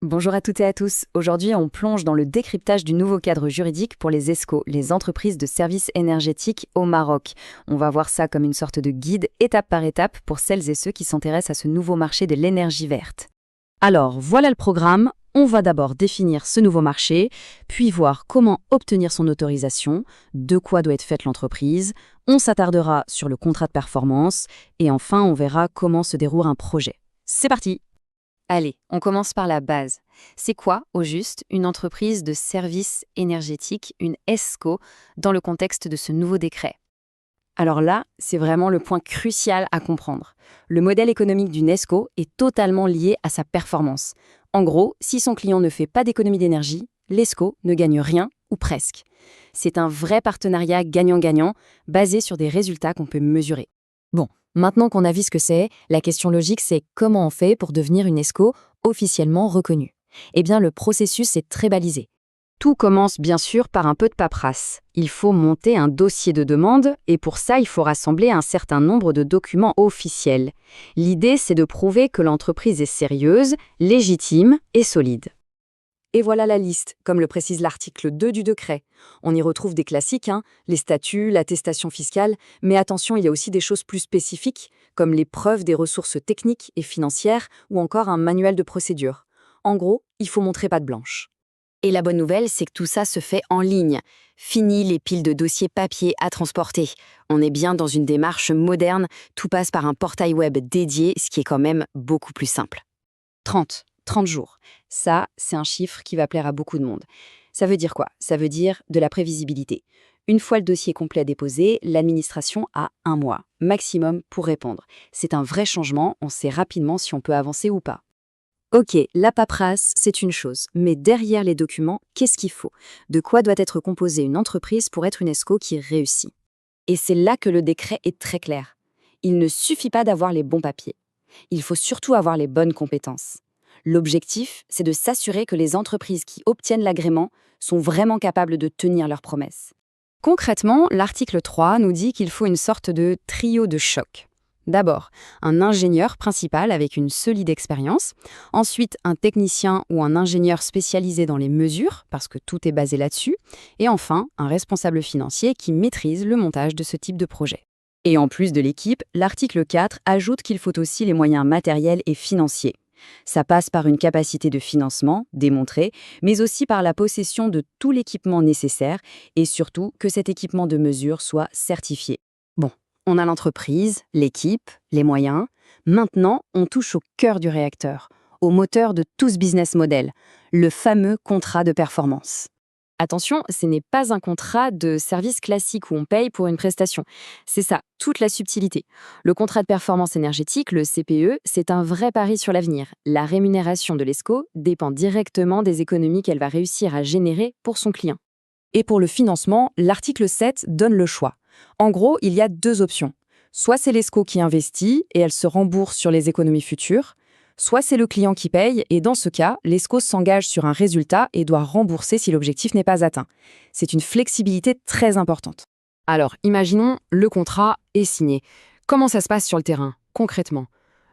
Bonjour à toutes et à tous. Aujourd'hui, on plonge dans le décryptage du nouveau cadre juridique pour les ESCO, les entreprises de services énergétiques au Maroc. On va voir ça comme une sorte de guide étape par étape pour celles et ceux qui s'intéressent à ce nouveau marché de l'énergie verte. Alors, voilà le programme. On va d'abord définir ce nouveau marché, puis voir comment obtenir son autorisation, de quoi doit être faite l'entreprise. On s'attardera sur le contrat de performance et enfin, on verra comment se déroule un projet. C'est parti! Allez, on commence par la base. C'est quoi, au juste, une entreprise de services énergétiques, une ESCO, dans le contexte de ce nouveau décret? Alors là, c'est vraiment le point crucial à comprendre. Le modèle économique d'une ESCO est totalement lié à sa performance. En gros, si son client ne fait pas d'économie d'énergie, l'ESCO ne gagne rien ou presque. C'est un vrai partenariat gagnant-gagnant basé sur des résultats qu'on peut mesurer. Bon, maintenant qu'on a vu ce que c'est, la question logique c'est comment on fait pour devenir une ESCO officiellement reconnue. Eh bien, le processus est très balisé. Tout commence bien sûr par un peu de paperasse. Il faut monter un dossier de demande et pour ça, il faut rassembler un certain nombre de documents officiels. L'idée, c'est de prouver que l'entreprise est sérieuse, légitime et solide. Et voilà la liste, comme le précise l'article 2 du décret. On y retrouve des classiques, les statuts, l'attestation fiscale, mais attention, il y a aussi des choses plus spécifiques, comme les preuves des ressources techniques et financières ou encore un manuel de procédure. En gros, il faut montrer patte blanche. Et la bonne nouvelle, c'est que tout ça se fait en ligne. Fini les piles de dossiers papier à transporter. On est bien dans une démarche moderne, tout passe par un portail web dédié, ce qui est quand même beaucoup plus simple. 30 jours. Ça, c'est un chiffre qui va plaire à beaucoup de monde. Ça veut dire quoi? Ça veut dire de la prévisibilité. Une fois le dossier complet déposé, l'administration a un mois, maximum, pour répondre. C'est un vrai changement, on sait rapidement si on peut avancer ou pas. Ok, la paperasse, c'est une chose, mais derrière les documents, qu'est-ce qu'il faut? De quoi doit être composée une entreprise pour être une ESCO qui réussit? Et c'est là que le décret est très clair. Il ne suffit pas d'avoir les bons papiers. Il faut surtout avoir les bonnes compétences. L'objectif, c'est de s'assurer que les entreprises qui obtiennent l'agrément sont vraiment capables de tenir leurs promesses. Concrètement, l'article 3 nous dit qu'il faut une sorte de trio de choc. D'abord, un ingénieur principal avec une solide expérience, ensuite un technicien ou un ingénieur spécialisé dans les mesures, parce que tout est basé là-dessus, et enfin un responsable financier qui maîtrise le montage de ce type de projet. Et en plus de l'équipe, l'article 4 ajoute qu'il faut aussi les moyens matériels et financiers. Ça passe par une capacité de financement, démontrée, mais aussi par la possession de tout l'équipement nécessaire et surtout que cet équipement de mesure soit certifié. Bon, on a l'entreprise, l'équipe, les moyens. Maintenant, on touche au cœur du réacteur, au moteur de tout ce business model, le fameux contrat de performance. Attention, ce n'est pas un contrat de service classique où on paye pour une prestation. C'est ça, toute la subtilité. Le contrat de performance énergétique, le CPE, c'est un vrai pari sur l'avenir. La rémunération de l'ESCO dépend directement des économies qu'elle va réussir à générer pour son client. Et pour le financement, l'article 7 donne le choix. En gros, il y a deux options. Soit c'est l'ESCO qui investit et elle se rembourse sur les économies futures, soit c'est le client qui paye et dans ce cas, l'ESCO s'engage sur un résultat et doit rembourser si l'objectif n'est pas atteint. C'est une flexibilité très importante. Alors, imaginons, le contrat est signé. Comment ça se passe sur le terrain, concrètement?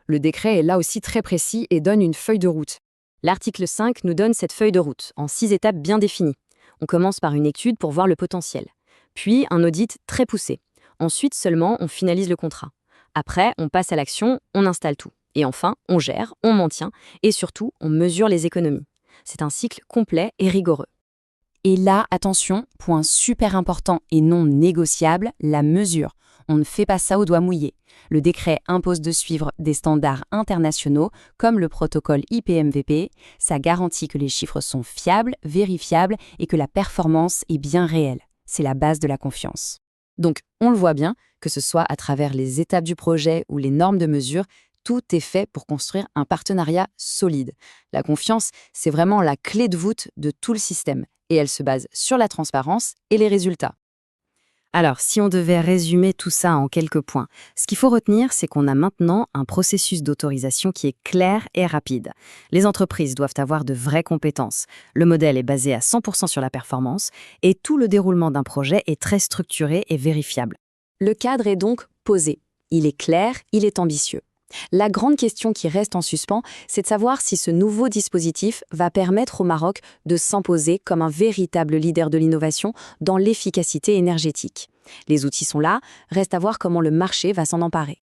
Le décret est là aussi très précis et donne une feuille de route. L'article 5 nous donne cette feuille de route, en 6 étapes bien définies. On commence par une étude pour voir le potentiel. Puis un audit très poussé. Ensuite seulement, on finalise le contrat. Après, on passe à l'action, on installe tout. Et enfin, on gère, on maintient et surtout, on mesure les économies. C'est un cycle complet et rigoureux. Et là, attention, point super important et non négociable, la mesure. On ne fait pas ça au doigt mouillé. Le décret impose de suivre des standards internationaux comme le protocole IPMVP. Ça garantit que les chiffres sont fiables, vérifiables et que la performance est bien réelle. C'est la base de la confiance. Donc, on le voit bien, que ce soit à travers les étapes du projet ou les normes de mesure, tout est fait pour construire un partenariat solide. La confiance, c'est vraiment la clé de voûte de tout le système et elle se base sur la transparence et les résultats. Alors, si on devait résumer tout ça en quelques points, ce qu'il faut retenir, c'est qu'on a maintenant un processus d'autorisation qui est clair et rapide. Les entreprises doivent avoir de vraies compétences. Le modèle est basé à 100% sur la performance et tout le déroulement d'un projet est très structuré et vérifiable. Le cadre est donc posé. Il est clair, il est ambitieux. La grande question qui reste en suspens, c'est de savoir si ce nouveau dispositif va permettre au Maroc de s'imposer comme un véritable leader de l'innovation dans l'efficacité énergétique. Les outils sont là, reste à voir comment le marché va s'en emparer.